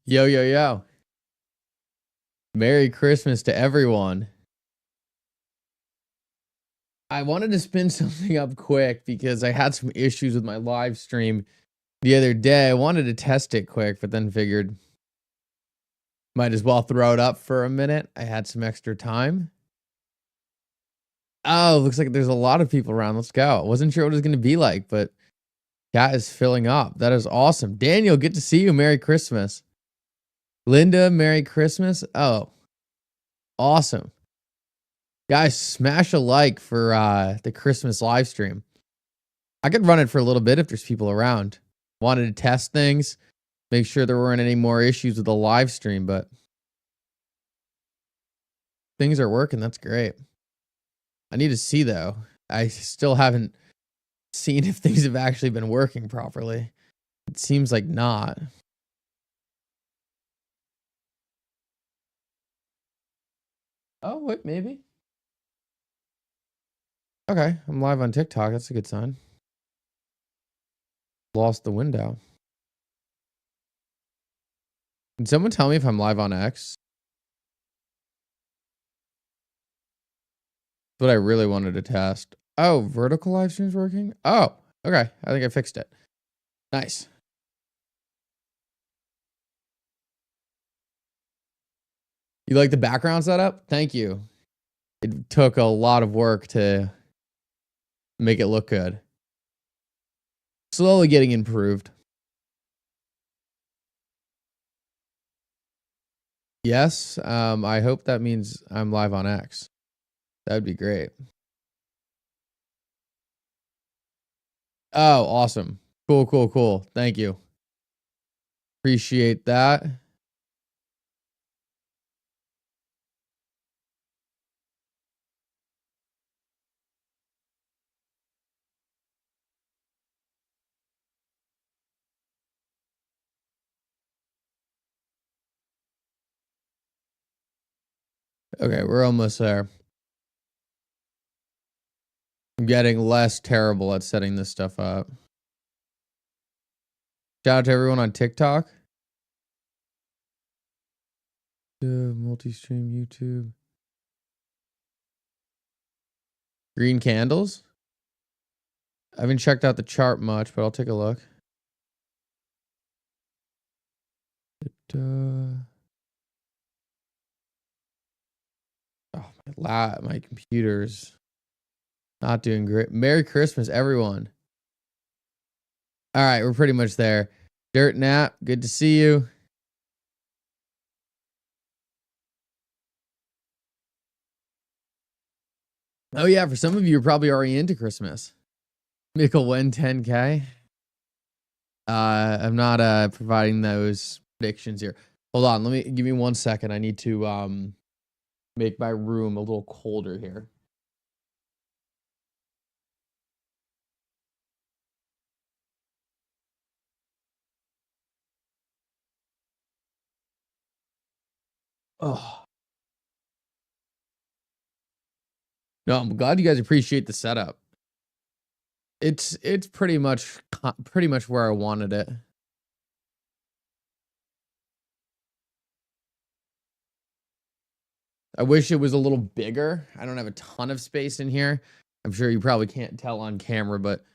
Yo, yo, yo. Merry Christmas to everyone. I wanted to spin something up quick because I had some issues with my live stream the other day. I wanted to test it quick, but then figured might as well throw it up for a minute. I had some extra time. Oh, looks like there's a lot of people around. Let's go. I wasn't sure what it was going to be like, but chat is filling up. That is awesome. Daniel, good to see you. Merry Christmas. Linda, Merry Christmas. Oh, awesome. Guys, smash a like for the Christmas live stream. I could run it for a little bit if there's people around. Wanted to test things, make sure there weren't any more issues with the live stream, but things are working. That's great. I need to see, though. I still haven't seen if things have actually been working properly. It seems like not. Oh, wait, maybe. Okay, I'm live on TikTok. That's a good sign. Lost the window. Can someone tell me if I'm live on X? That's what I really wanted to test. Oh, vertical live stream's working? Oh, okay. I think I fixed it. Nice. You like the background setup? Thank you. It took a lot of work to make it look good. Slowly getting improved. Yes, I hope that means I'm live on X. That would be great. Oh, awesome. Cool, cool, cool. Thank you. Appreciate that. Okay, we're almost there. I'm getting less terrible at setting this stuff up. Shout out to everyone on TikTok. Multi-stream YouTube. Green candles? I haven't checked out the chart much, but I'll take a look. Oh, my computer's not doing great. Merry Christmas, everyone. All right, we're pretty much there. Dirt Nap, good to see you. Oh, yeah, for some of you, you're probably already into Christmas. Mickle win 10K. I'm not providing those predictions here. Hold on, give me 1 second. I need to make my room a little colder here. Oh. No, I'm glad you guys appreciate the setup. It's pretty much where I wanted it. I wish it was a little bigger. I don't have a ton of space in here. I'm sure you probably can't tell on camera, but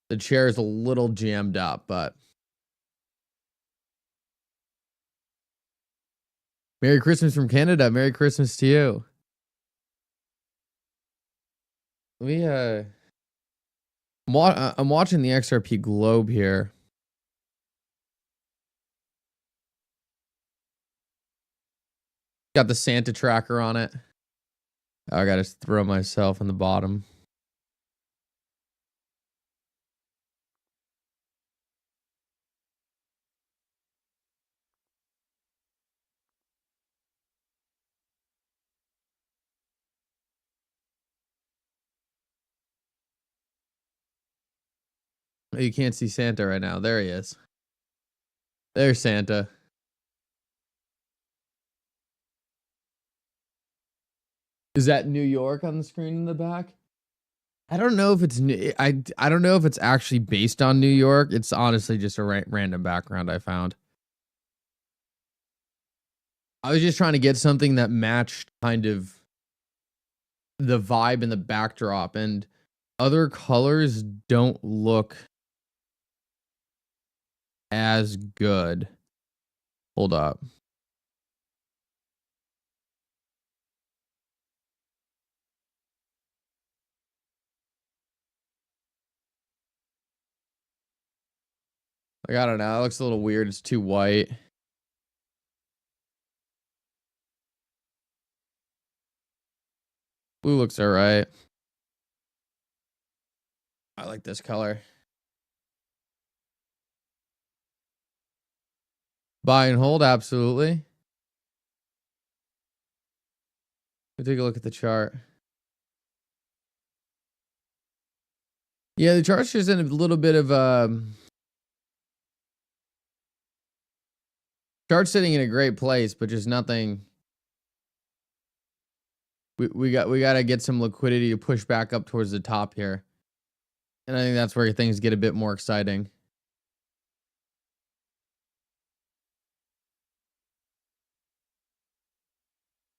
the chair is a little jammed up, but Merry Christmas from Canada. Merry Christmas to you. I'm watching the XRP globe here. Got the Santa tracker on it. I gotta throw myself in the bottom. You can't see Santa right now. There he is. There's Santa. Is that New York on the screen in the back? I don't know if it's new. I don't know if it's actually based on New York. It's honestly just a random background I found. I was just trying to get something that matched kind of the vibe and the backdrop, and other colors don't look as good. Hold up. Like, I don't know. It looks a little weird. It's too white. Blue looks all right. I like this color. Buy and hold, absolutely. Let me take a look at the chart. Yeah, the chart's just in a little bit of chart's sitting in a great place, but just nothing. We got to get some liquidity to push back up towards the top here. And I think that's where things get a bit more exciting.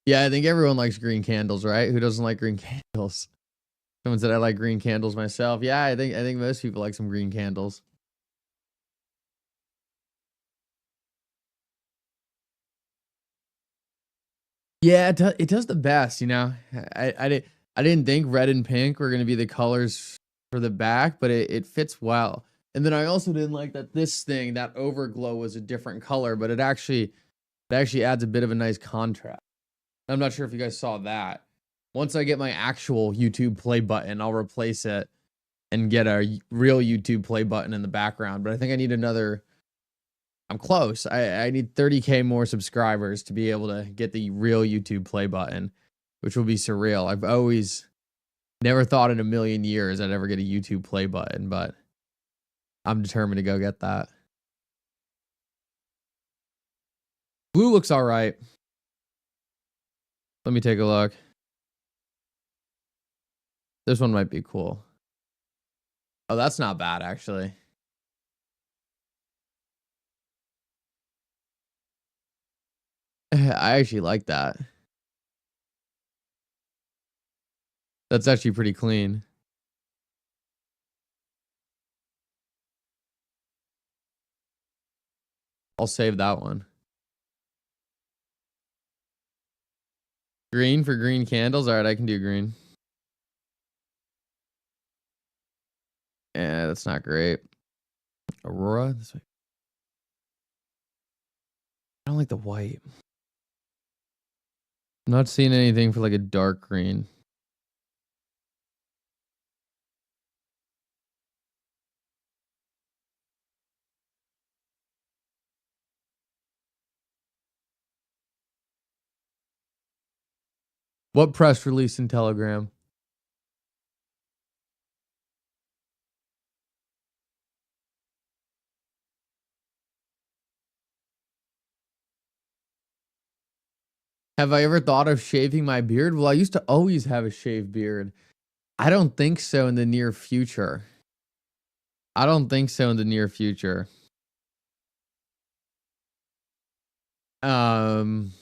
Yeah, I think everyone likes green candles, right? Who doesn't like green candles? Someone said I like green candles myself. Yeah, I think most people like some green candles. Yeah, it does the best, you know. I didn't think red and pink were going to be the colors for the back, but it fits well. And then I also didn't like that this thing, that overglow, was a different color, but it actually adds a bit of a nice contrast. I'm not sure if you guys saw that. Once I get my actual YouTube play button, I'll replace it and get a real YouTube play button in the background. But I think I need another. I'm close. I need 30K more subscribers to be able to get the real YouTube play button, which will be surreal. I've always never thought in a million years I'd ever get a YouTube play button, but I'm determined to go get that. Blue looks all right. Let me take a look. This one might be cool. Oh, that's not bad, actually. I actually like that. That's actually pretty clean. I'll save that one. Green for green candles. All right, I can do green. Yeah, that's not great. Aurora. This way. I don't like the white. I'm not seeing anything for like a dark green. What press release in Telegram? Have I ever thought of shaving my beard? Well, I used to always have a shaved beard. I don't think so in the near future. I don't think so in the near future. Um,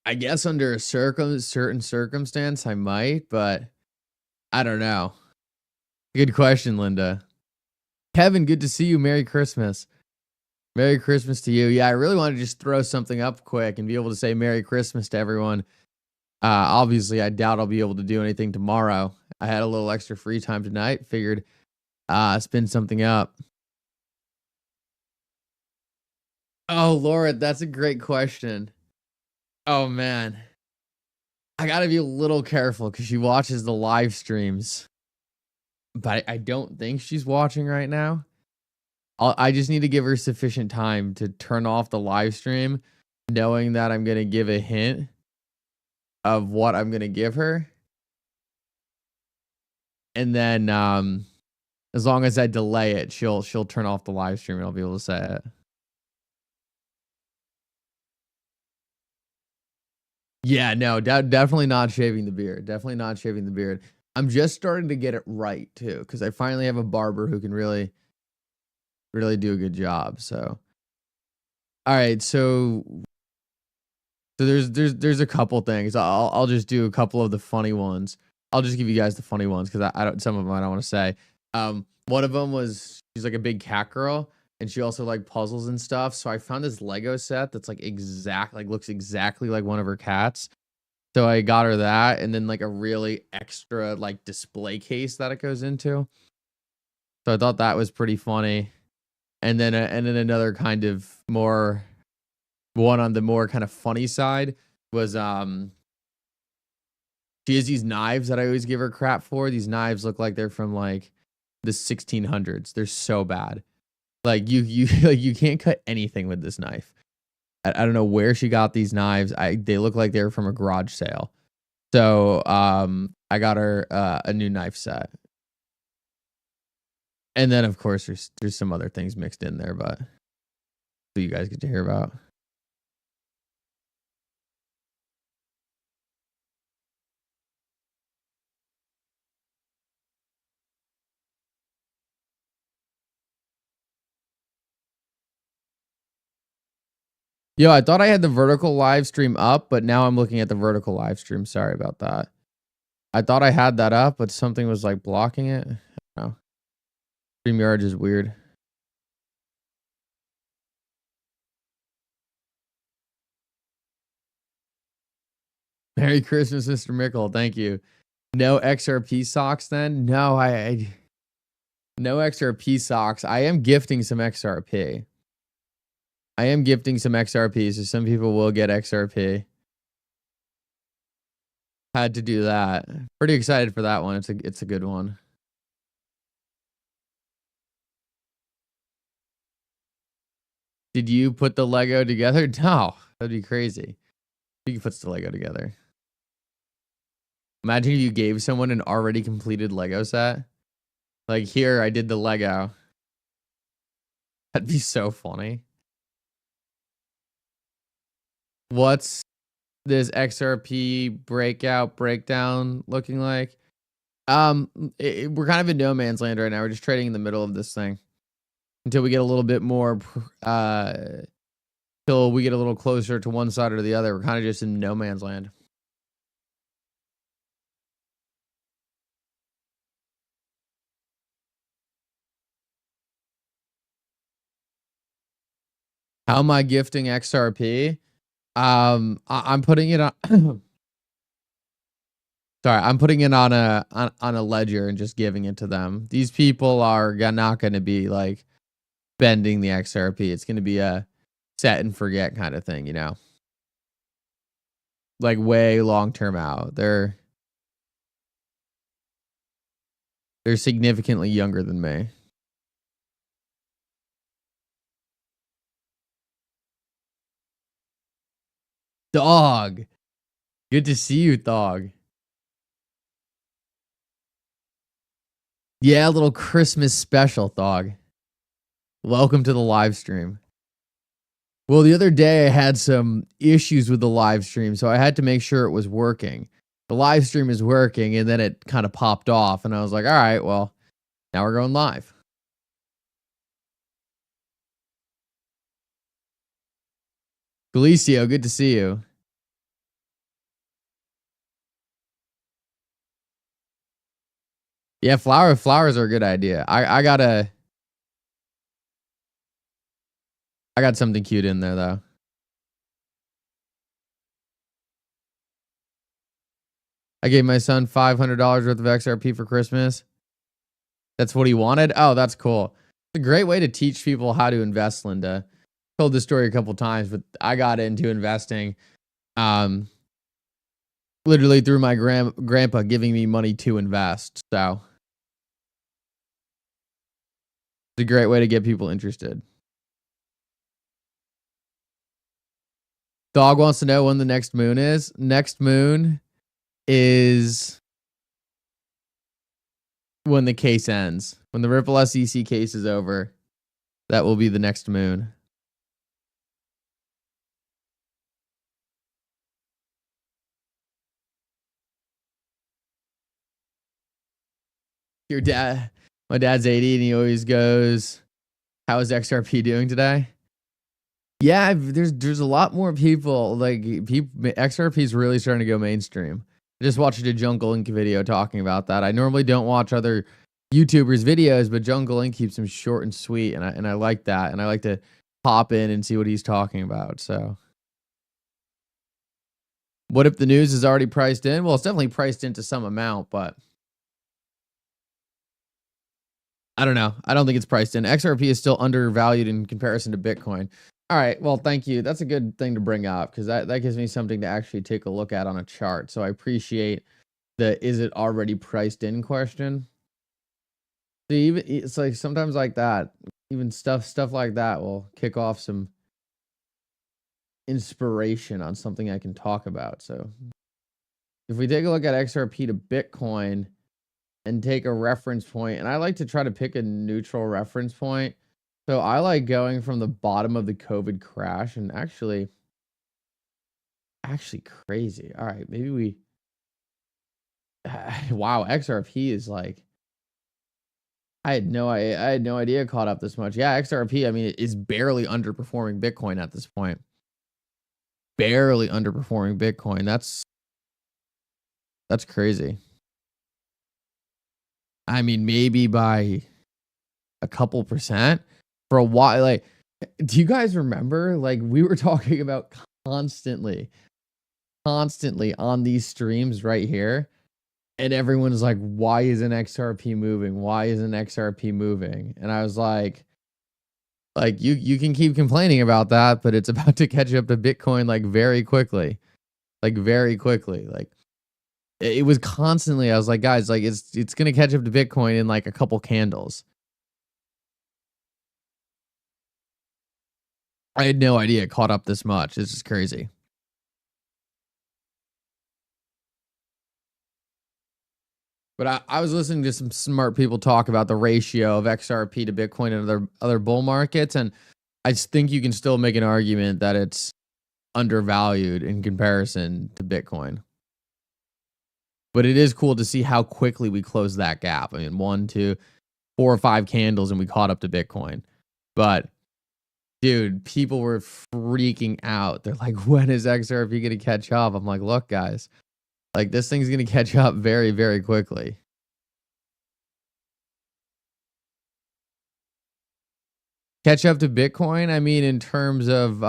I guess under a certain circumstance, I might, but I don't know. Good question, Linda. Kevin, good to see you. Merry Christmas. Merry Christmas to you. Yeah, I really want to just throw something up quick and be able to say Merry Christmas to everyone. Obviously, I doubt I'll be able to do anything tomorrow. I had a little extra free time tonight. Figured spin something up. Oh, Laura, that's a great question. Oh, man. I got to be a little careful because she watches the live streams. But I don't think she's watching right now. I just need to give her sufficient time to turn off the live stream, knowing that I'm going to give a hint of what I'm going to give her. And then as long as I delay it, she'll turn off the live stream and I'll be able to say it. Yeah, no, definitely not shaving the beard. Definitely not shaving the beard. I'm just starting to get it right too, because I finally have a barber who can really do a good job. So All right, so there's a couple things. I'll just do a couple of the funny ones. I'll just give you guys the funny ones because I don't, some of them I don't want to say. One of them was, she's like a big cat girl and she also like puzzles and stuff. So I found this Lego set that's like looks exactly like one of her cats. So I got her that, and then like a really extra like display case that it goes into. So I thought that was pretty funny. And then another kind of more one on the more kind of funny side was she has these knives that I always give her crap for. These knives look like they're from like the 1600s. They're so bad. Like you like you can't cut anything with this knife. I don't know where she got these knives. They look like they're from a garage sale. So I got her a new knife set. And then of course there's some other things mixed in there, but so you guys get to hear about. Yo, I thought I had the vertical live stream up, but now I'm looking at the vertical live stream. Sorry about that. I thought I had that up, but something was like blocking it. I don't know. StreamYard is weird. Merry Christmas, Mr. Mickle. Thank you. No XRP socks then? No, I no XRP socks. I am gifting some XRP. I am gifting some XRP, so some people will get XRP. Had to do that. Pretty excited for that one. It's a good one. Did you put the Lego together? No, that'd be crazy. You puts the Lego together. Imagine if you gave someone an already completed Lego set. Like, here, I did the Lego. That'd be so funny. What's this XRP breakdown looking like? We're kind of in no man's land right now. We're just trading in the middle of this thing until we get a little bit more, till we get a little closer to one side or the other. We're kind of just in no man's land. How am I gifting XRP? I'm putting it on. Sorry, I'm putting it on a ledger and just giving it to them. These people are not going to be like spending the XRP. It's going to be a set and forget kind of thing, you know, like way long term out. They're significantly younger than me. Dog, good to see you, dog. Yeah, a little Christmas special, dog. Welcome to the live stream. Well, the other day I had some issues with the live stream, so I had to make sure it was working. The live stream is working, and then it kind of popped off, and I was like, all right, well, now we're going live. Galicio, good to see you. Yeah, flowers are a good idea. I got something cute in there though. I gave my son $500 worth of XRP for Christmas. That's what he wanted. Oh, that's cool. It's a great way to teach people how to invest, Linda. Told this story a couple times, but I got into investing literally through my grandpa giving me money to invest. So it's a great way to get people interested. Dog wants to know when the next moon is. Next moon is when the case ends. When the Ripple SEC case is over, that will be the next moon. Your dad, my dad's 80 and he always goes, how is XRP doing today? Yeah, there's a lot more people like XRP is really starting to go mainstream. I just watched a Jungle Inc video talking about that. I normally don't watch other YouTubers videos, but Jungle Inc keeps them short and sweet, and I like that, and I like to pop in and see what he's talking about. So, what if the news is already priced in? Well, it's definitely priced into some amount, but I don't know. I don't think it's priced in. XRP is still undervalued in comparison to Bitcoin. All right. Well, thank you. That's a good thing to bring up because that gives me something to actually take a look at on a chart. So I appreciate the "is it already priced in" question. See, even it's like sometimes like that, even stuff like that will kick off some inspiration on something I can talk about. So if we take a look at XRP to Bitcoin and take a reference point, and I like to try to pick a neutral reference point. So I like going from the bottom of the COVID crash, and actually crazy. All right, maybe we wow, XRP is like I had no idea it caught up this much. Yeah, XRP, I mean, it is barely underperforming Bitcoin at this point. Barely underperforming Bitcoin. That's crazy. I mean, maybe by a couple percent for a while. Like, do you guys remember? Like, we were talking about constantly on these streams right here. And everyone's like, why isn't XRP moving? Why isn't XRP moving? And I was like you can keep complaining about that, but it's about to catch up to Bitcoin like very quickly. Like very quickly. Like it was constantly, I was like, guys, like it's gonna catch up to Bitcoin in like a couple candles. I had no idea it caught up this much. It's just crazy. But I was listening to some smart people talk about the ratio of XRP to Bitcoin and other bull markets, and I just think you can still make an argument that it's undervalued in comparison to Bitcoin. But it is cool to see how quickly we close that gap. I mean, 1, 2, 4 or 5 candles, and we caught up to Bitcoin. But dude, people were freaking out. They're like, when is XRP going to catch up? I'm like, look, guys, like this thing's going to catch up very, very quickly. Catch up to Bitcoin, I mean, in terms of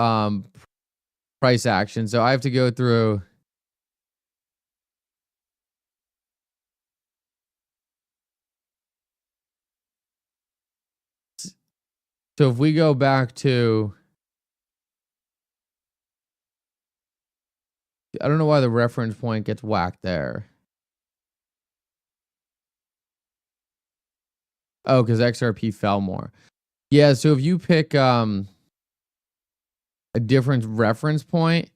price action. So I have to go through. So if we go back to, I don't know why the reference point gets whacked there. Oh, because XRP fell more. Yeah, so if you pick a different reference point,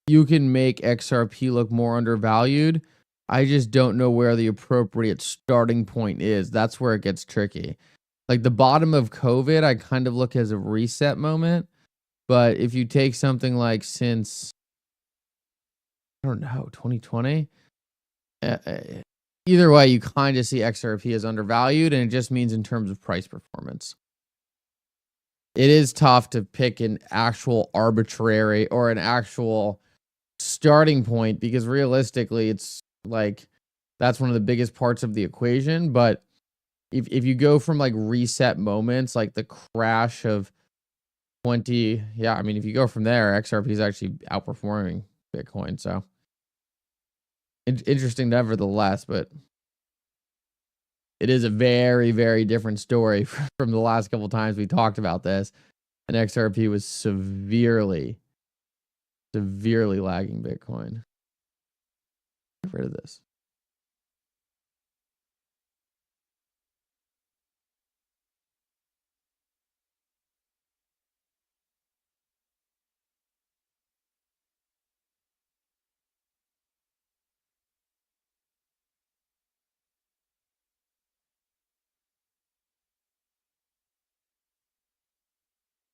you can make XRP look more undervalued. I just don't know where the appropriate starting point is. That's where it gets tricky. Like the bottom of COVID, I kind of look as a reset moment. But if you take something like since, I don't know, 2020, either way, you kind of see XRP as undervalued, and it just means in terms of price performance. It is tough to pick an actual arbitrary or an actual starting point because realistically, it's like that's one of the biggest parts of the equation. But if you go from like reset moments, like the crash of 20, yeah, I mean, if you go from there, XRP is actually outperforming Bitcoin. So interesting nevertheless, but it is a very, very different story from the last couple times we talked about this. And XRP was severely lagging Bitcoin. Get rid of this.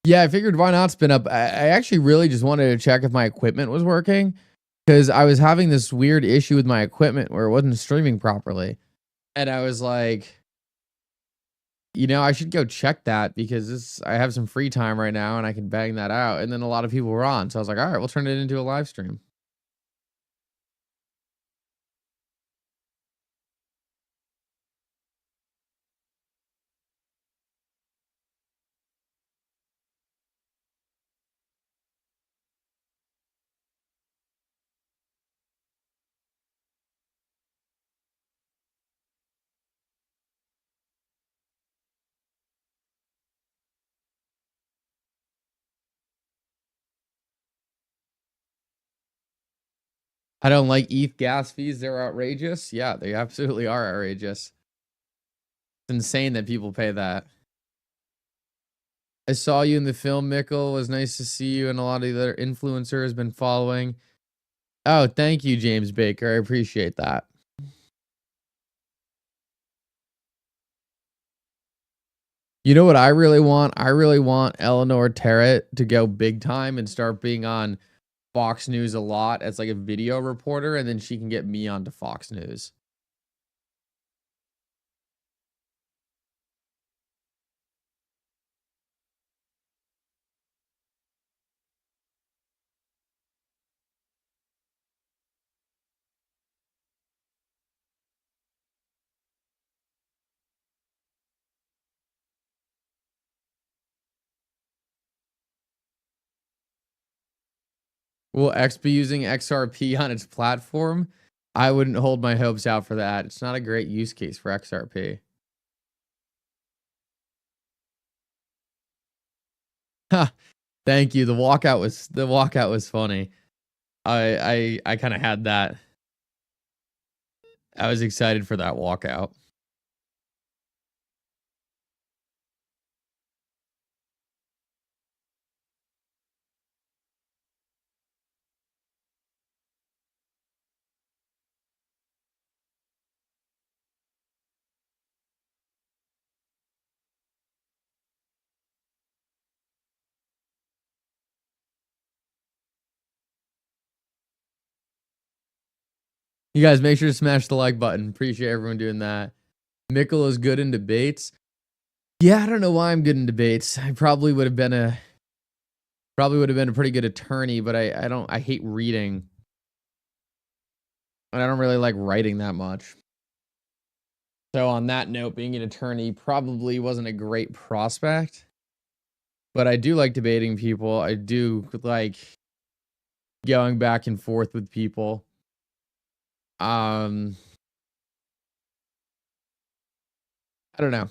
Yeah, I figured why not spin up. I actually really just wanted to check if my equipment was working because I was having this weird issue with my equipment where it wasn't streaming properly. And I was like, You know, I should go check that because I have some free time right now and I can bang that out. And then a lot of people were on. So I was like, all right, we'll turn it into a live stream. I don't like ETH gas fees. They're outrageous. Yeah, they absolutely are outrageous. It's insane that people pay that. I saw you in the film, Mickle. It was nice to see you, and a lot of the other influencers been following. Oh, thank you, James Baker. I appreciate that. You know what I really want? I really want Eleanor Terrett to go big time and start being on Fox News a lot as like a video reporter, and then she can get me onto Fox News. Will X be using XRP on its platform? I wouldn't hold my hopes out for that. It's not a great use case for XRP. Ha! Thank you. The walkout was funny. I kind of had that. I was excited for that walkout. You guys make sure to smash the like button. Appreciate everyone doing that. Mickle is good in debates. Yeah, I don't know why I'm good in debates. I probably would have been a pretty good attorney, but I hate reading. And I don't really like writing that much. So on that note, being an attorney probably wasn't a great prospect. But I do like debating people. I do like going back and forth with people. I don't know.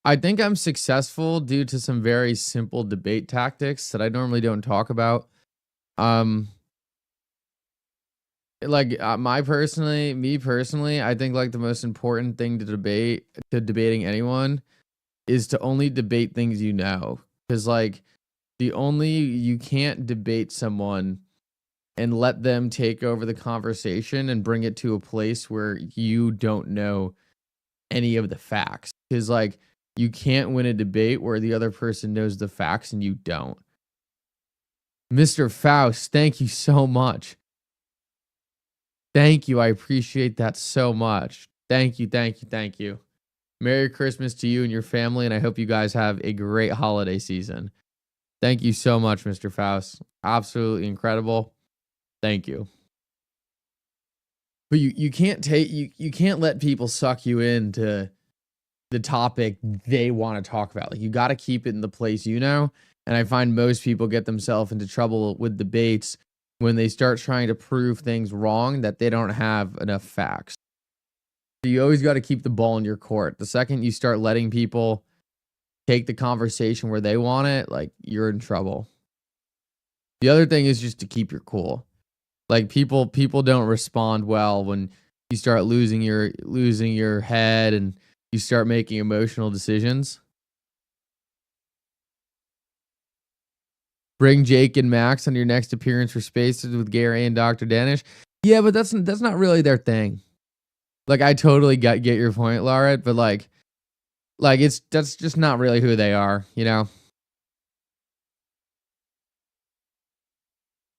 I think I'm successful due to some very simple debate tactics that I normally don't talk about. Like me personally, I think like the most important thing to debating anyone is to only debate things you know. Because like you can't debate someone and let them take over the conversation and bring it to a place where you don't know any of the facts. Because like you can't win a debate where the other person knows the facts and you don't. Mr. Faust, thank you so much. Thank you. I appreciate that so much. Thank you. Thank you. Thank you. Merry Christmas to you and your family, and I hope you guys have a great holiday season. Thank you so much, Mr. Faust. Absolutely incredible. Thank you. But you can't let people suck you into the topic they want to talk about. Like you got to keep it in the place you know. And I find most people get themselves into trouble with debates when they start trying to prove things wrong that they don't have enough facts. So you always got to keep the ball in your court. The second you start letting people take the conversation where they want it, like you're in trouble. The other thing is just to keep your cool. Like people don't respond well when you start losing your head and you start making emotional decisions. Bring Jake and Max on your next appearance for Spaces with Gary and Dr. Danish. Yeah, but that's not really their thing. Like I totally get your point, Laura, but like that's just not really who they are, you know?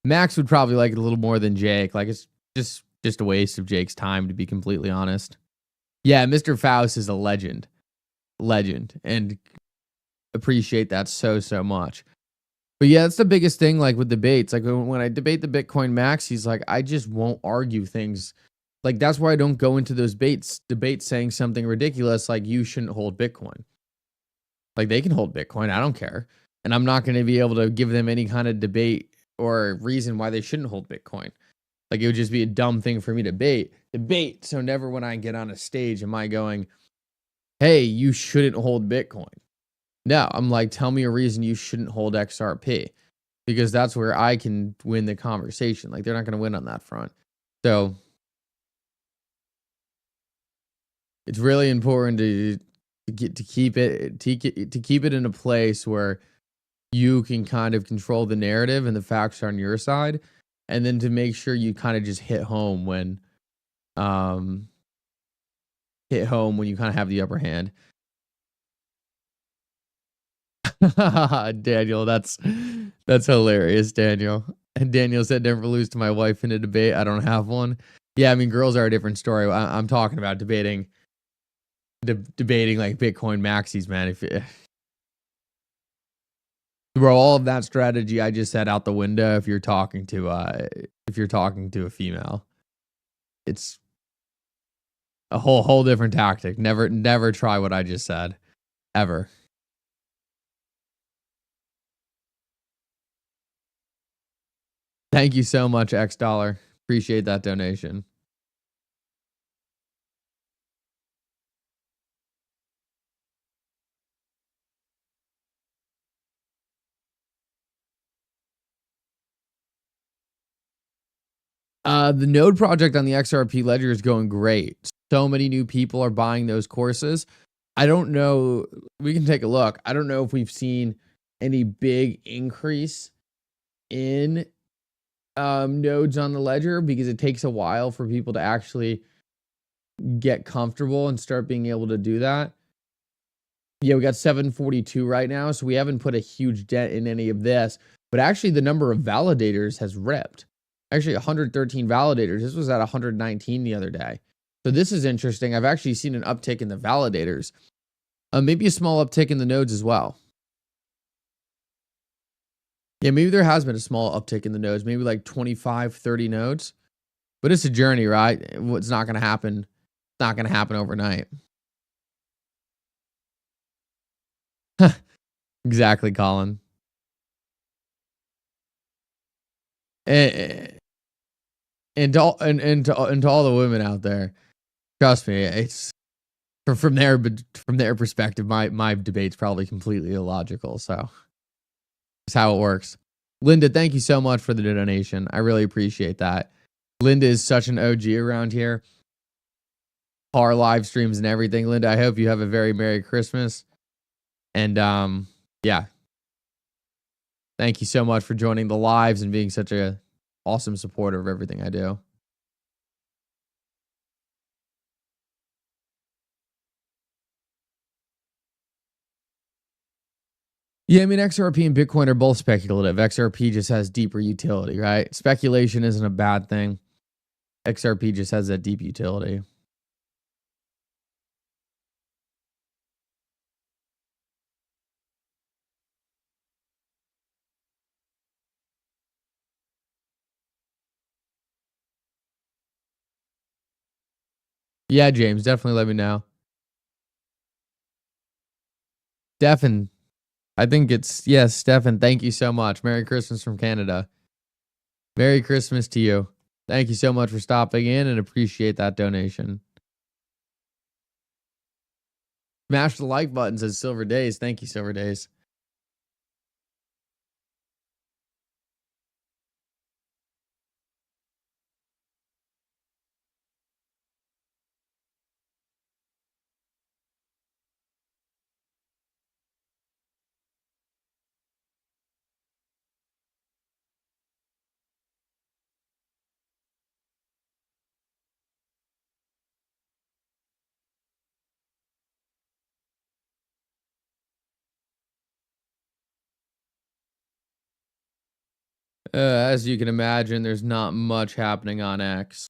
Max would probably like it a little more than Jake. Like it's just a waste of Jake's time, to be completely honest. Yeah, Mr. Faust is a legend. legend and appreciate that so much. But yeah, that's the biggest thing, like with debates. Like when I debate the Bitcoin Max, he's like, I just won't argue things. Like that's why I don't go into those debates saying something ridiculous like you shouldn't hold Bitcoin. Like they can hold Bitcoin, I don't care. And I'm not going to be able to give them any kind of debate or reason why they shouldn't hold Bitcoin. Like it would just be a dumb thing for me to debate. So never when I get on a stage am I going, hey, you shouldn't hold Bitcoin. No, I'm like, tell me a reason you shouldn't hold XRP, because that's where I can win the conversation. Like they're not going to win on that front. So it's really important to keep it in a place where you can kind of control the narrative and the facts are on your side, and then to make sure you kind of just hit home when you kind of have the upper hand. Daniel, that's hilarious, Daniel. And Daniel said, never lose to my wife in a debate. I don't have one. Yeah, I mean, girls are a different story. I'm talking about debating like Bitcoin maxis, man. If throw all of that strategy I just said out the window if you're talking to a female. It's a whole different tactic. Never try what I just said. Ever. Thank you so much, X Dollar. Appreciate that donation. The node project on the XRP ledger is going great. So many new people are buying those courses. I don't know. We can take a look. I don't know if we've seen any big increase in nodes on the ledger, because it takes a while for people to actually get comfortable and start being able to do that. Yeah, we got 742 right now, so we haven't put a huge dent in any of this. But actually, the number of validators has ripped. Actually, 113 validators. This was at 119 the other day. So this is interesting. I've actually seen an uptick in the validators. Maybe a small uptick in the nodes as well. Yeah, maybe there has been a small uptick in the nodes. Maybe like 25, 30 nodes. But it's a journey, right? It's not going to happen. It's not going to happen overnight. Exactly, Colin. And to all the women out there, trust me, it's from their perspective, my debate's probably completely illogical. So it's how it works. Linda, thank you so much for the donation. I really appreciate that. Linda is such an OG around here. Our live streams and everything. Linda, I hope you have a very Merry Christmas. And yeah. Thank you so much for joining the lives and being such a awesome supporter of everything I do. Yeah, I mean, XRP and Bitcoin are both speculative. XRP just has deeper utility, right? Speculation isn't a bad thing. XRP just has that deep utility. Yeah, James, definitely let me know. Stefan, I think it's, yes, Stefan, thank you so much. Merry Christmas from Canada. Merry Christmas to you. Thank you so much for stopping in and appreciate that donation. Smash the like button, says Silver Days. Thank you, Silver Days. As you can imagine, there's not much happening on X.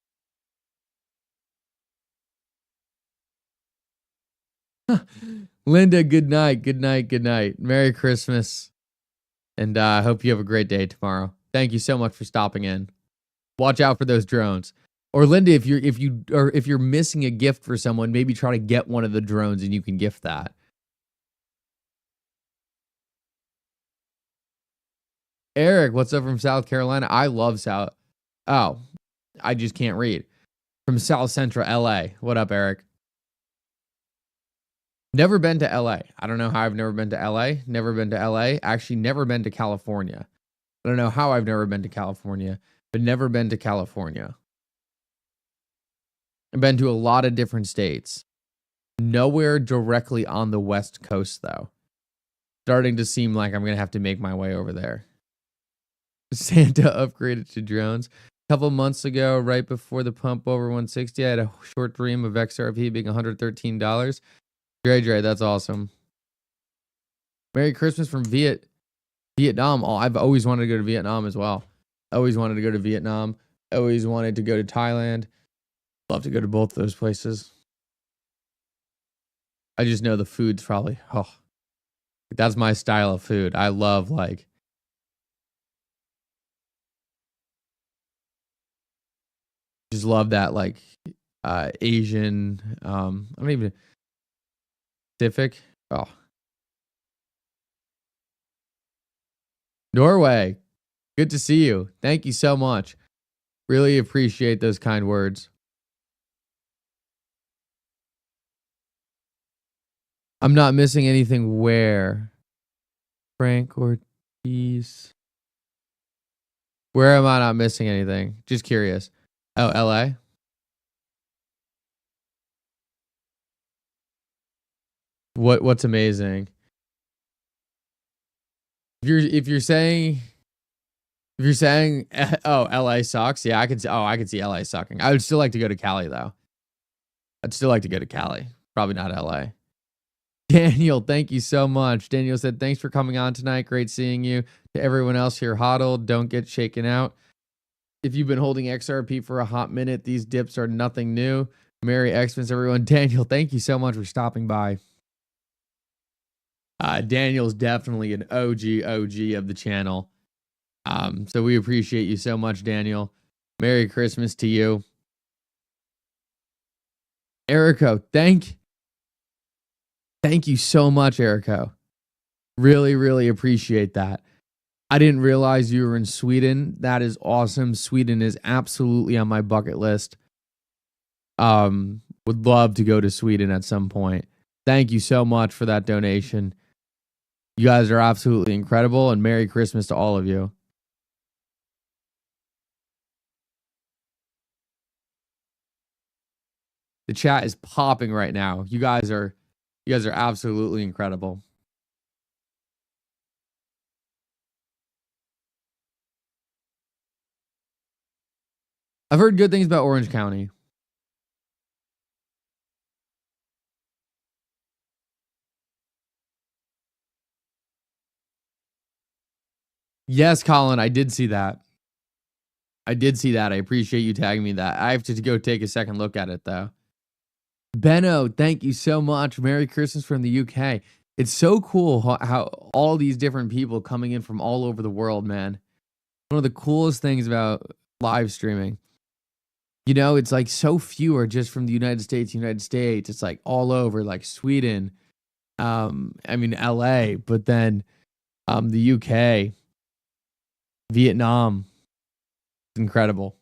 Linda, good night. Good night. Good night. Merry Christmas. And I hope you have a great day tomorrow. Thank you so much for stopping in. Watch out for those drones. Or Linda, if you're missing a gift for someone, maybe try to get one of the drones and you can gift that. Eric, what's up from South Carolina? I love South. Oh, I just can't read. From South Central LA. What up, Eric? Never been to LA. I don't know how I've never been to LA. Never been to LA. Actually, never been to California. I don't know how I've never been to California, but never been to California. I've been to a lot of different states. Nowhere directly on the West Coast, though. Starting to seem like I'm going to have to make my way over there. Santa upgraded to drones. A couple months ago, right before the pump over 160, I had a short dream of XRP being $113. Dre, that's awesome. Merry Christmas from Vietnam. Oh, I've always wanted to go to Vietnam as well. Always wanted to go to Vietnam. Always wanted to go to Thailand. Love to go to both those places. I just know the food's probably, that's my style of food. I love just love that Asian, I don't even, Pacific. Oh. Norway. Good to see you. Thank you so much. Really appreciate those kind words. I'm not missing anything where? Frank Ortiz. Where am I not missing anything? Just curious. Oh, LA? What's amazing? If you're saying oh, LA sucks, yeah, I could see LA sucking. I would still like to go to Cali though. I'd still like to go to Cali. Probably not LA. Daniel, thank you so much. Daniel said, thanks for coming on tonight. Great seeing you. To everyone else here, hodl, don't get shaken out. If you've been holding XRP for a hot minute, these dips are nothing new. Merry Xmas, everyone. Daniel, thank you so much for stopping by. Daniel's definitely an OG of the channel. So we appreciate you so much, Daniel. Merry Christmas to you. Erico, thank you so much, Erico. Really appreciate that. I didn't realize you were in Sweden. That is awesome. Sweden is absolutely on my bucket list. Would love to go to Sweden at some point. Thank you so much for that donation. You guys are absolutely incredible, and Merry Christmas to all of you. The chat is popping right now. You guys are absolutely incredible. I've heard good things about Orange County. Yes, Colin, I did see that. I appreciate you tagging me that. I have to go take a second look at it, though. Benno, thank you so much. Merry Christmas from the UK. It's so cool how all these different people coming in from all over the world, man. One of the coolest things about live streaming. You know, it's like so few are just from the United States. It's like all over, like Sweden, LA, but then the UK, Vietnam. Incredible.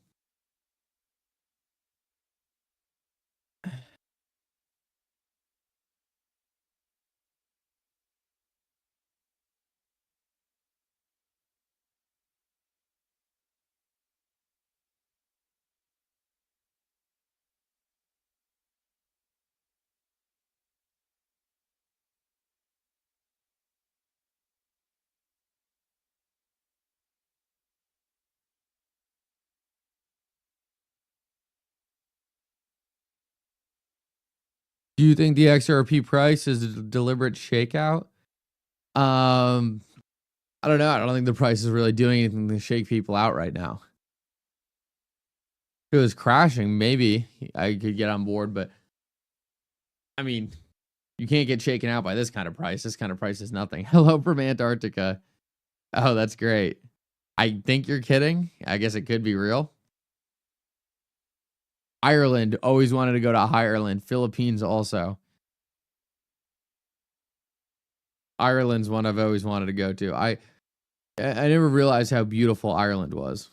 Do you think the XRP price is a deliberate shakeout? I don't know. I don't think the price is really doing anything to shake people out right now. If it was crashing, maybe I could get on board, but I mean, You can't get shaken out by this kind of price. This kind of price is nothing. Hello from Antarctica. Oh, that's great. I think you're kidding. I guess it could be real. Ireland. Always wanted to go to Ireland. Philippines also. Ireland's one I've always wanted to go to. I never realized how beautiful Ireland was.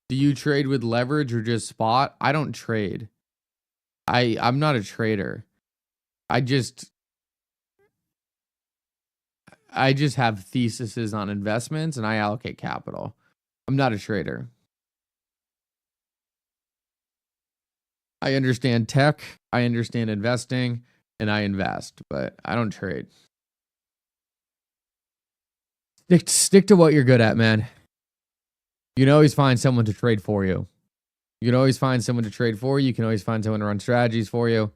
Do you trade with leverage or just spot? I don't trade. I'm not a trader. I just have theses on investments and I allocate capital. I'm not a trader. I understand tech, I understand investing, and I invest, but I don't trade. Stick to what you're good at, man. You can always find someone to trade for you. You can always find someone to trade for you. You can always find someone to run strategies for you.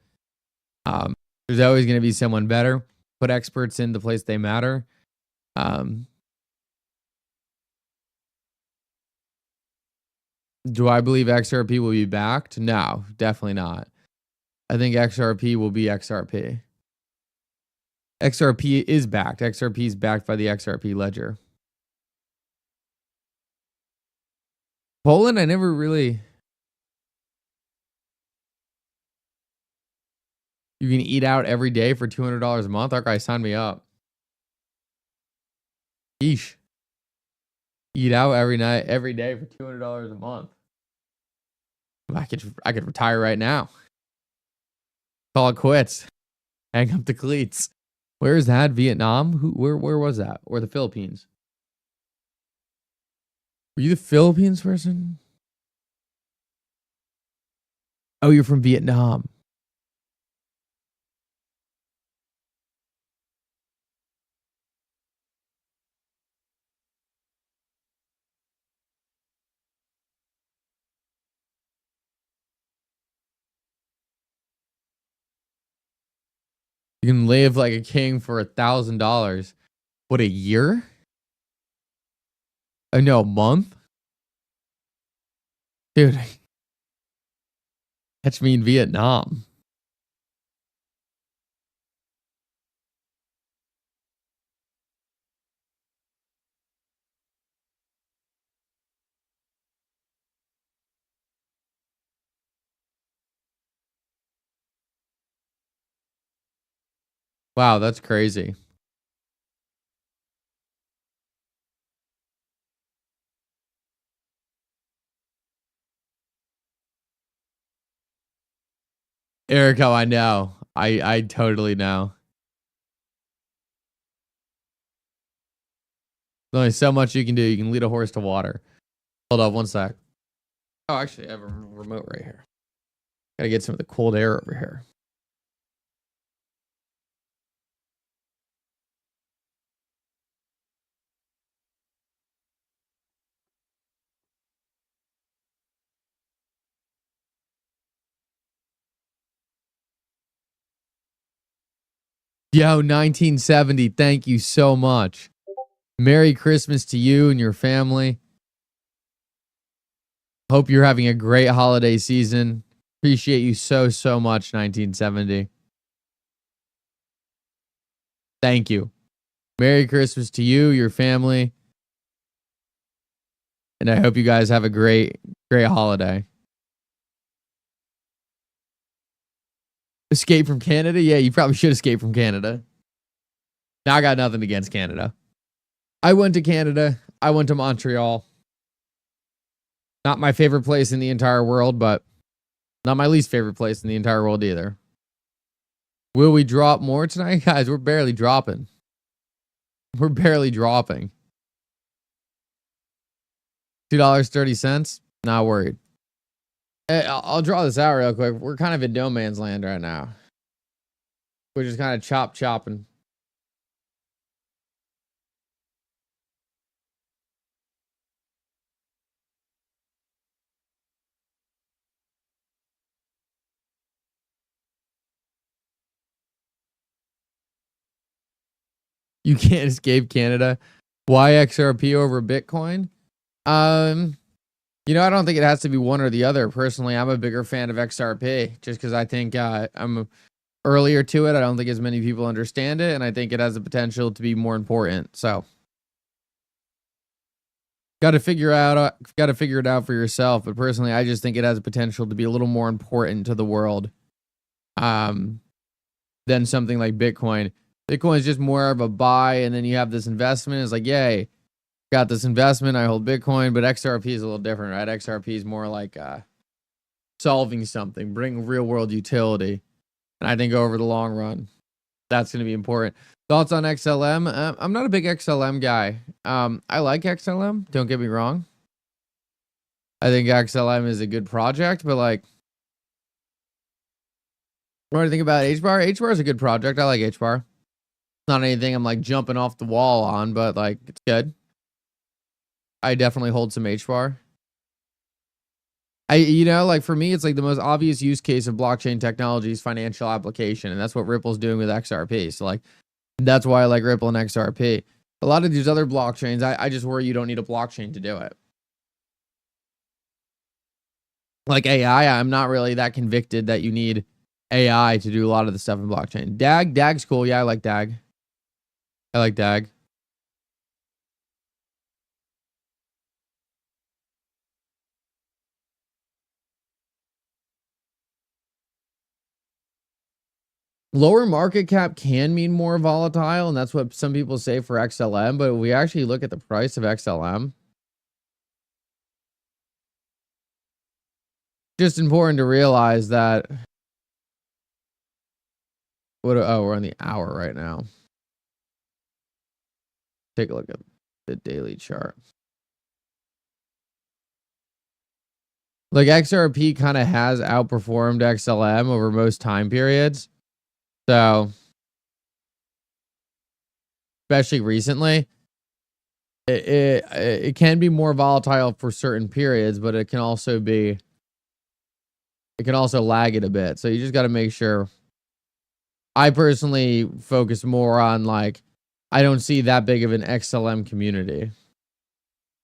There's always going to be someone better. Put experts in the place they matter. Do I believe XRP will be backed? No, definitely not. I think XRP will be XRP. XRP is backed. XRP is backed by the XRP ledger. Poland, I never really... You can eat out every day for $200 a month? Okay, sign me up. Yeesh. Eat out every day for $200 a month. I could retire right now. Call it quits. Hang up the cleats. Where is that? Vietnam? Where was that? Or the Philippines? Were you the Philippines person? Oh, you're from Vietnam. You can live like a king for $1,000. What, a year? No, a month? Dude, catch me in Vietnam. Wow, that's crazy. Erico, I know. I totally know. There's only so much you can do. You can lead a horse to water. Hold up one sec. Oh, actually, I have a remote right here. Gotta get some of the cold air over here. Yo, 1970, thank you so much. Merry Christmas to you and your family. Hope you're having a great holiday season. Appreciate you so much, 1970. Thank you. Merry Christmas to you, your family. And I hope you guys have a great holiday. Escape from Canada? Yeah, you probably should escape from Canada. Now I got nothing against Canada. I went to Canada. I went to Montreal. Not my favorite place in the entire world, but not my least favorite place in the entire world either. Will we drop more tonight? Guys, we're barely dropping. We're barely dropping. $2.30. Not worried. Hey, I'll draw this out real quick. We're kind of in no man's land right now. We're just kind of chopping. You can't escape Canada. Why XRP over Bitcoin? You know, I don't think it has to be one or the other. Personally, I'm a bigger fan of XRP just because I think I'm earlier to it. I don't think as many people understand it, and I think it has the potential to be more important. So, got to figure it out for yourself. But personally, I just think it has the potential to be a little more important to the world, um, than something like Bitcoin. Bitcoin is just more of a buy, and then you have this investment. It's like, yay, got this investment. I hold Bitcoin, but XRP is a little different, right? XRP is more like solving something, bring real world utility. And I think over the long run, that's going to be important. Thoughts on XLM? I'm not a big XLM guy. I like XLM. Don't get me wrong. I think XLM is a good project, but like, what do you think about HBAR? HBAR is a good project. I like HBAR. Not anything I'm like jumping off the wall on, but like, it's good. I definitely hold some HBAR. Like for me, it's like the most obvious use case of blockchain technology is financial application, and that's what Ripple's doing with XRP. So like, that's why I like Ripple and XRP. A lot of these other blockchains, I just worry you don't need a blockchain to do it. Like AI, I'm not really that convicted that you need AI to do a lot of the stuff in blockchain. DAG's cool. Yeah, I like DAG. I like DAG. Lower market cap can mean more volatile, and that's what some people say for XLM. But if we actually look at the price of XLM, just important to realize that we're on the hour right now. Take a look at the daily chart. Like XRP kind of has outperformed XLM over most time periods. So, especially recently, it can be more volatile for certain periods, but it can also lag it a bit. So you just got to make sure. I personally focus more on like, I don't see that big of an XLM community.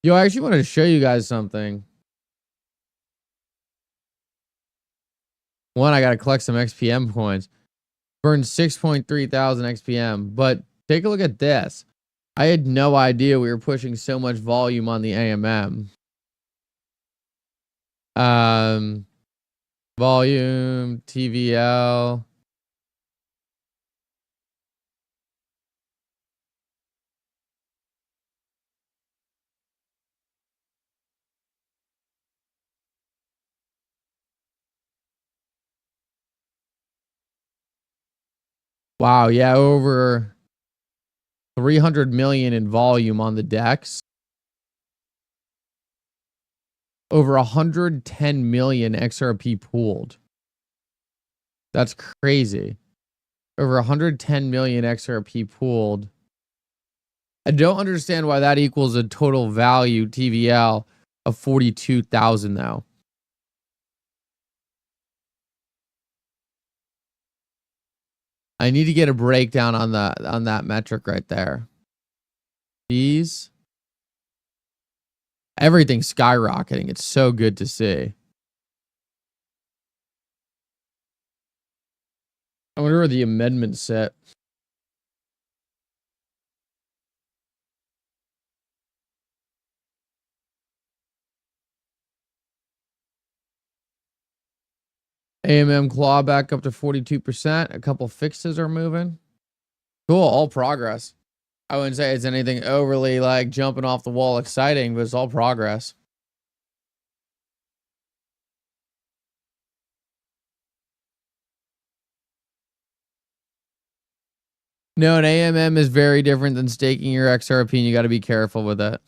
Yo, I actually wanted to show you guys something. One, I got to collect some XPM coins. Burned 6.3 thousand XPM. But take a look at this. I had no idea we were pushing so much volume on the AMM. Volume, TVL. Wow, yeah, over 300 million in volume on the DEX. Over 110 million XRP pooled. That's crazy. Over 110 million XRP pooled. I don't understand why that equals a total value TVL of 42,000 though. I need to get a breakdown on that metric right there. Fees. Everything's skyrocketing. It's so good to see. I wonder where the amendments sit. AMM claw back up to 42%. A couple fixes are moving. Cool. All progress. I wouldn't say it's anything overly like jumping off the wall exciting, but it's all progress. No, an AMM is very different than staking your XRP, and you got to be careful with it.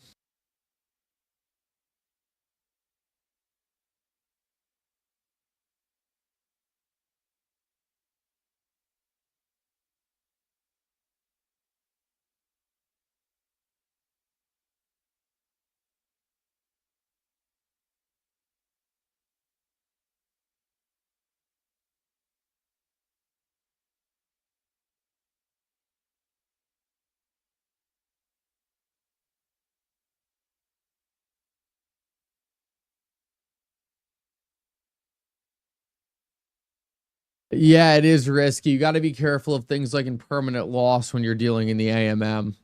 Yeah, it is risky. You got to be careful of things like impermanent loss when you're dealing in the AMM.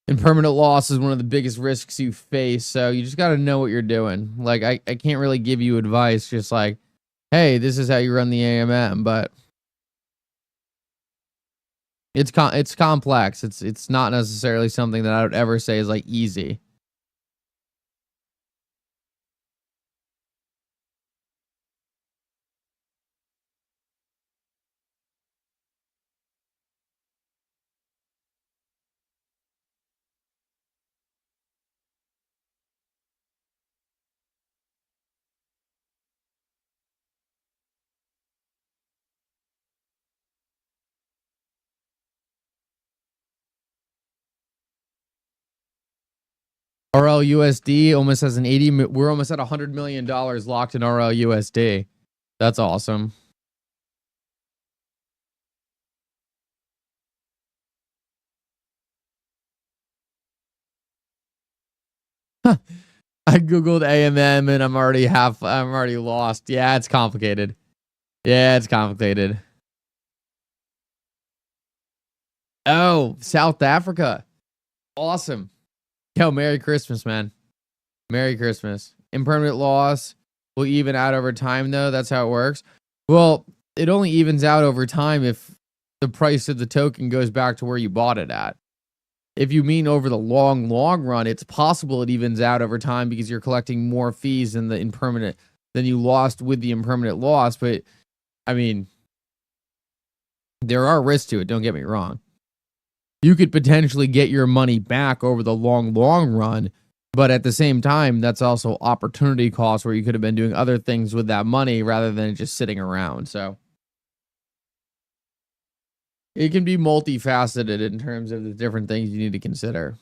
Impermanent loss is one of the biggest risks you face, so you just got to know what you're doing. Like, I can't really give you advice just like, hey, this is how you run the AMM, but it's complex. It's not necessarily something that I would ever say is like easy. RLUSD almost has an we're almost at $100 million locked in RLUSD. That's awesome. I googled AMM and I'm already lost. Yeah, it's complicated. Yeah, it's complicated. Oh, South Africa. Awesome. Yo, Merry Christmas, man. Merry Christmas. Impermanent loss will even out over time, though. That's how it works. Well, it only evens out over time if the price of the token goes back to where you bought it at. If you mean over the long run, it's possible it evens out over time because you're collecting more fees than the impermanent than you lost with the impermanent loss. But I mean, there are risks to it. Don't get me wrong. You could potentially get your money back over the long run, but at the same time, that's also opportunity cost where you could have been doing other things with that money rather than just sitting around. So it can be multifaceted in terms of the different things you need to consider.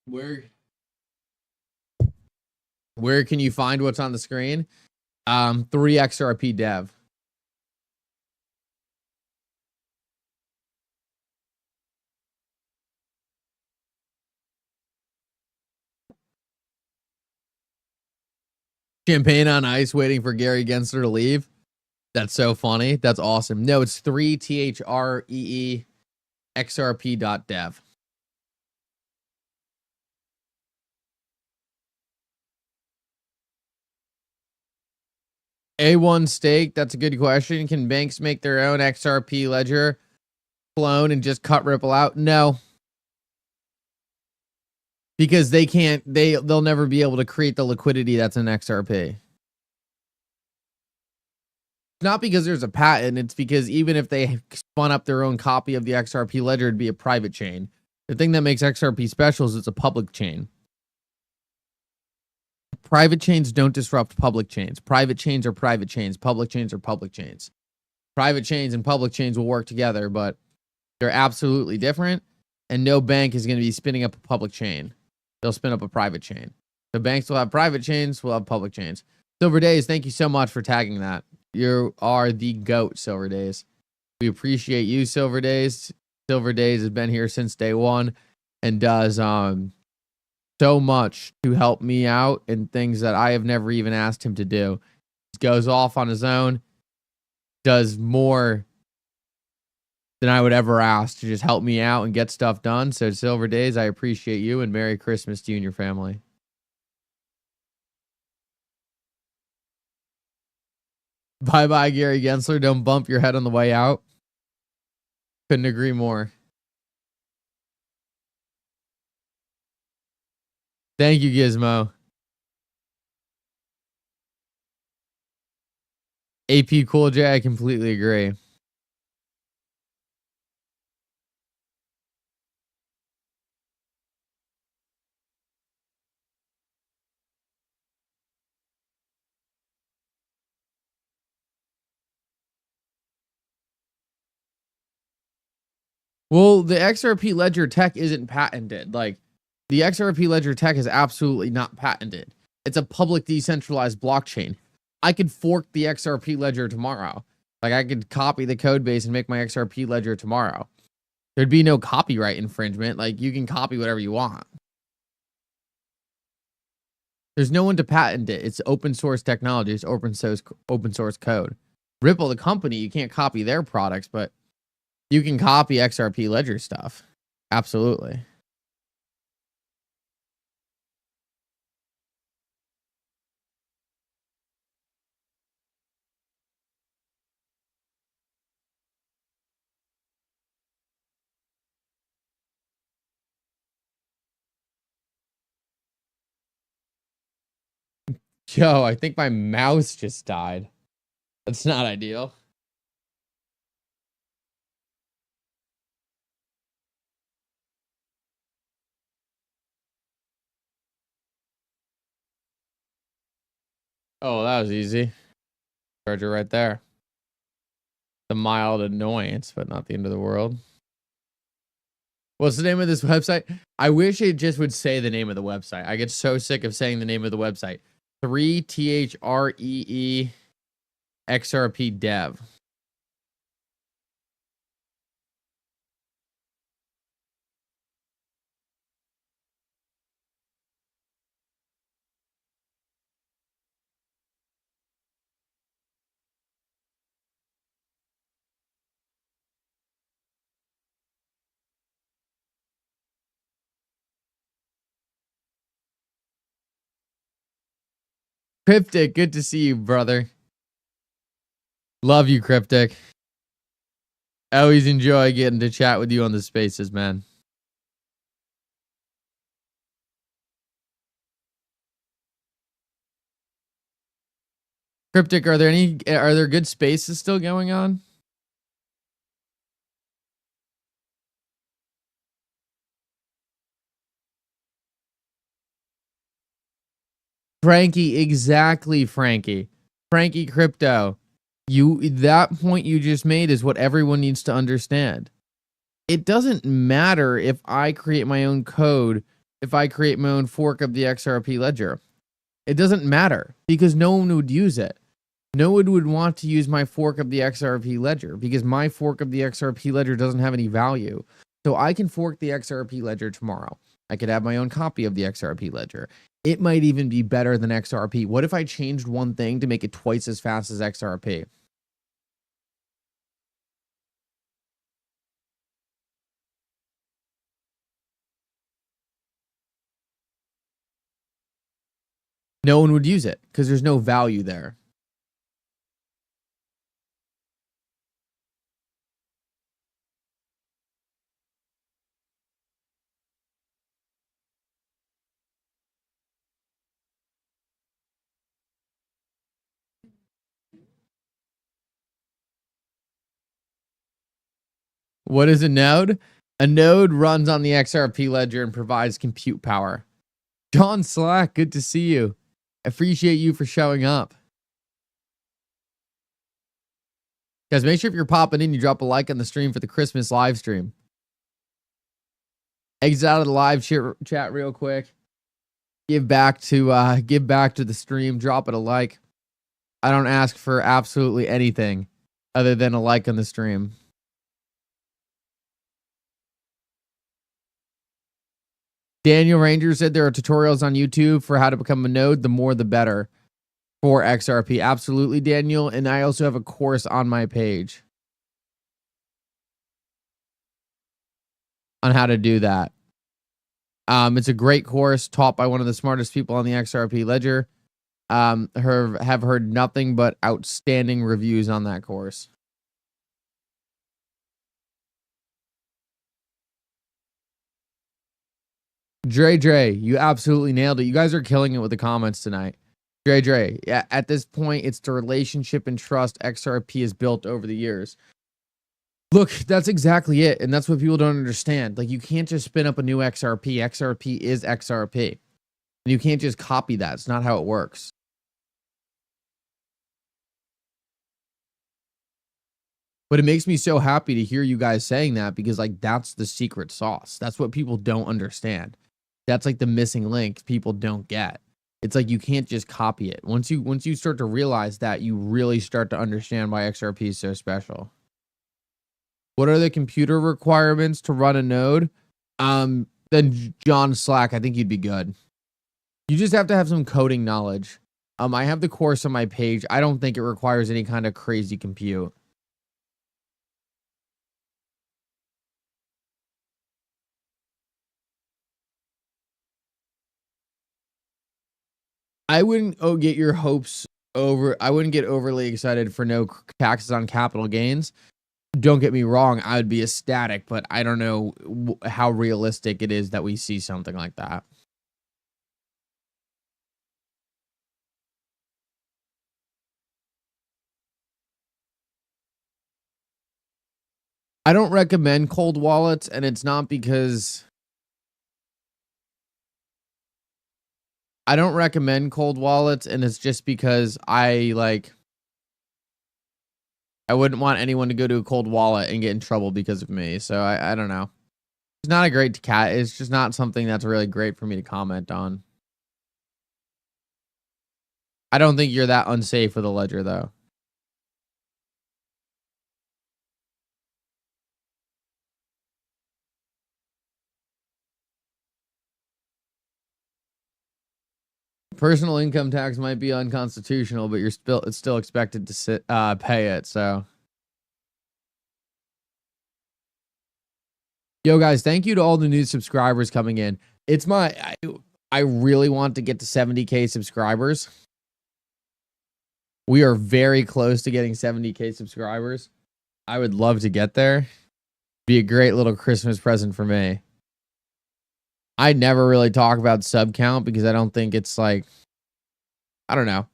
Where where can you find what's on the screen? 3 XRP dev. Champagne on ice waiting for Gary Gensler to leave. That's so funny. That's awesome. No, it's 3 THREE XRP.dev. A1 stake, that's a good question. Can banks make their own XRP ledger clone and just cut Ripple out? No. Because they can't they'll never be able to create the liquidity that's in XRP. Not because there's a patent, it's because even if they spun up their own copy of the XRP ledger, it'd be a private chain. The thing that makes XRP special is it's a public chain. Private chains don't disrupt public chains. Private chains are private chains. Public chains are public chains. Private chains and public chains will work together, but they're absolutely different. And no bank is going to be spinning up a public chain. They'll spin up a private chain. The banks will have private chains, we'll have public chains. Silver Days, thank you so much for tagging that. You are the GOAT, Silver Days. We appreciate you, Silver Days. Silver Days has been here since day one and does so much to help me out in things that I have never even asked him to do. He goes off on his own, does more than I would ever ask to just help me out and get stuff done. So, Silver Days, I appreciate you and Merry Christmas to you and your family. Bye bye, Gary Gensler. Don't bump your head on the way out. Couldn't agree more. Thank you, Gizmo. AP Cool J, I completely agree. Well, the XRP ledger tech isn't patented. Like, the XRP ledger tech is absolutely not patented. It's a public decentralized blockchain. I could fork the XRP ledger tomorrow. Like, I could copy the code base and make my XRP ledger tomorrow. There'd be no copyright infringement. Like, you can copy whatever you want. There's no one to patent it. It's open source technology. It's open source code. Ripple, the company, you can't copy their products, but you can copy XRP ledger stuff. Absolutely. Yo, I think my mouse just died. That's not ideal. Oh, that was easy. Charger right there. The mild annoyance, but not the end of the world. What's the name of this website? I wish it just would say the name of the website. I get so sick of saying the name of the website. 3THREE XRP Dev. Cryptic, good to see you, brother. Love you, Cryptic. I always enjoy getting to chat with you on the spaces, man. Cryptic, are there good spaces still going on? Frankie, exactly, Frankie. Frankie Crypto. That point you just made is what everyone needs to understand. It doesn't matter if I create my own code, if I create my own fork of the XRP ledger. It doesn't matter because no one would use it. No one would want to use my fork of the XRP ledger because my fork of the XRP ledger doesn't have any value. So I can fork the XRP ledger tomorrow. I could have my own copy of the XRP ledger. It might even be better than XRP. What if I changed one thing to make it twice as fast as XRP? No one would use it because there's no value there. What is a node? A node runs on the XRP ledger and provides compute power. John Slack, good to see you. Appreciate you for showing up. Guys, make sure if you're popping in, you drop a like on the stream for the Christmas live stream. Exit out of the live chat real quick. Give back to the stream. Drop it a like. I don't ask for absolutely anything other than a like on the stream. Daniel Ranger said there are tutorials on YouTube for how to become a node. The more, the better for XRP. Absolutely, Daniel. And I also have a course on my page on how to do that. It's a great course taught by one of the smartest people on the XRP ledger. Have heard nothing but outstanding reviews on that course. Dre, you absolutely nailed it. You guys are killing it with the comments tonight. Dre, yeah, at this point, it's the relationship and trust XRP has built over the years. Look, that's exactly it. And that's what people don't understand. Like, you can't just spin up a new XRP. XRP is XRP. And you can't just copy that. It's not how it works. But it makes me so happy to hear you guys saying that, because like that's the secret sauce. That's what people don't understand. That's like the missing link people don't get. It's like you can't just copy it. Once you start to realize that, you really start to understand why XRP is so special. What are the computer requirements to run a node? Then John Slack, I think you'd be good. You just have to have some coding knowledge. I have the course on my page. I don't think it requires any kind of crazy compute. I wouldn't get your hopes over. I wouldn't get overly excited for no taxes on capital gains. Don't get me wrong, I would be ecstatic, but I don't know how realistic it is that we see something like that. I don't recommend cold wallets, and it's not because I don't recommend cold wallets, and it's just because I wouldn't want anyone to go to a cold wallet and get in trouble because of me. So I don't know. It's not a great cat. It's just not something that's really great for me to comment on. I don't think you're that unsafe with a ledger, though. Personal income tax might be unconstitutional, but it's still expected to pay it. So, yo guys, thank you to all the new subscribers coming in. I really want to get to 70K subscribers. We are very close to getting 70K subscribers. I would love to get there. Be a great little Christmas present for me. I never really talk about sub count because I don't think it's like, I don't know.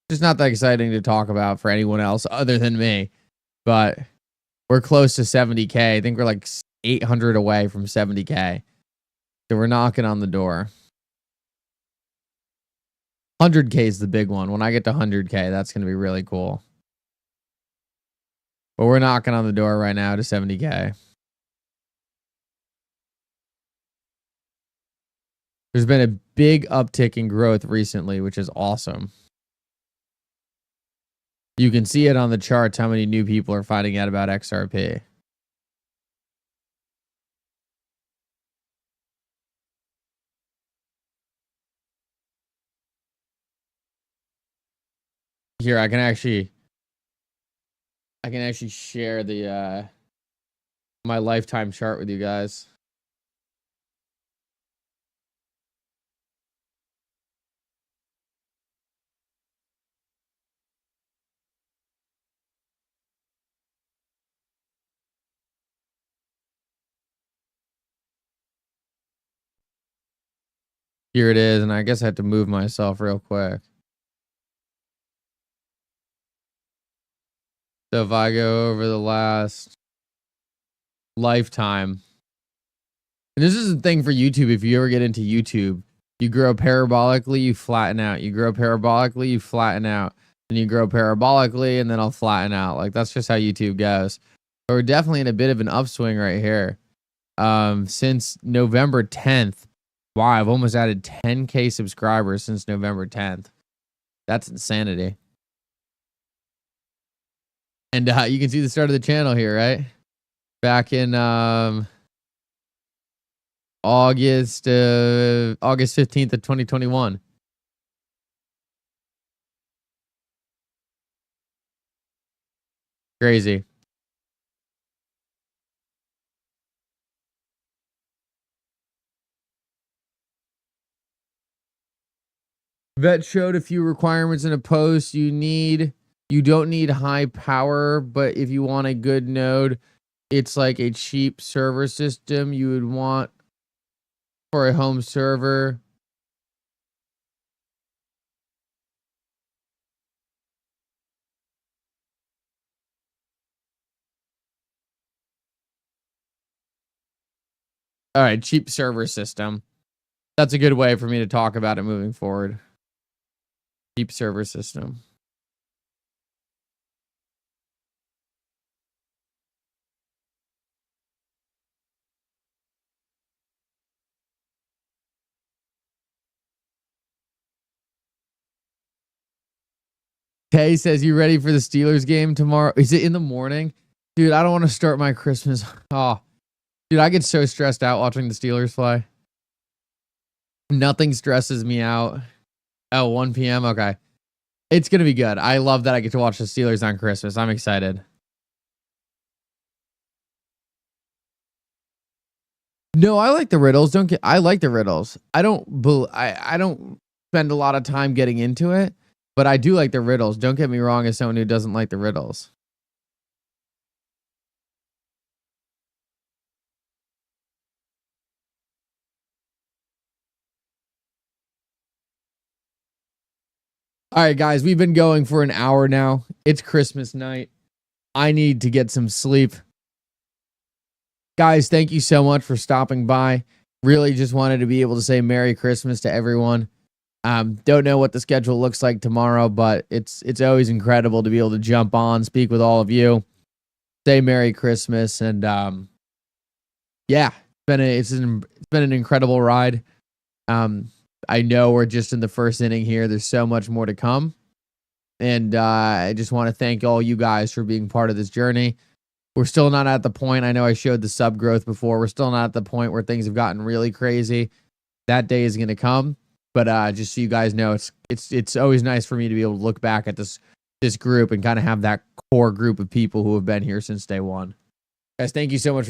It's not that exciting to talk about for anyone else other than me. But we're close to 70K. I think we're like 800 away from 70K. So we're knocking on the door. 100K is the big one. When I get to 100K, that's going to be really cool. But we're knocking on the door right now to 70K. There's been a big uptick in growth recently, which is awesome. You can see it on the charts how many new people are finding out about XRP. Here, I can actually share the my lifetime chart with you guys. Here it is, and I guess I have to move myself real quick. So if I go over the last lifetime, and this is the thing for YouTube, if you ever get into YouTube, you grow parabolically, you flatten out. You grow parabolically, you flatten out. Then you grow parabolically, and then I'll flatten out. Like, that's just how YouTube goes. But we're definitely in a bit of an upswing right here. Since November 10th, wow, I've almost added 10K subscribers since November 10th. That's insanity. And you can see the start of the channel here, right? Back in August 15th of 2021. Crazy. Vet showed a few requirements in a post. You don't need high power, but if you want a good node, it's like a cheap server system you would want for a home server. All right, cheap server system. That's a good way for me to talk about it moving forward. Cheap server system. Kay says, you ready for the Steelers game tomorrow? Is it in the morning? Dude, I don't want to start my Christmas. Oh, dude, I get so stressed out watching the Steelers play. Nothing stresses me out. Oh, 1 p.m. Okay. It's going to be good. I love that I get to watch the Steelers on Christmas. I'm excited. No, I like the riddles. I like the riddles. I don't spend a lot of time getting into it, but I do like the riddles. Don't get me wrong as someone who doesn't like the riddles. All right, guys, we've been going for an hour now. It's Christmas night. I need to get some sleep. Guys, thank you so much for stopping by. Really just wanted to be able to say Merry Christmas to everyone. Don't know what the schedule looks like tomorrow, but it's always incredible to be able to jump on, speak with all of you, say Merry Christmas, and yeah, it's been an incredible ride. I know we're just in the first inning here. There's so much more to come, and I just want to thank all you guys for being part of this journey. We're still not at the point. I know I showed the sub growth before. We're still not at the point where things have gotten really crazy. That day is going to come. But just so you guys know, it's always nice for me to be able to look back at this group and kind of have that core group of people who have been here since day one. Guys, thank you so much for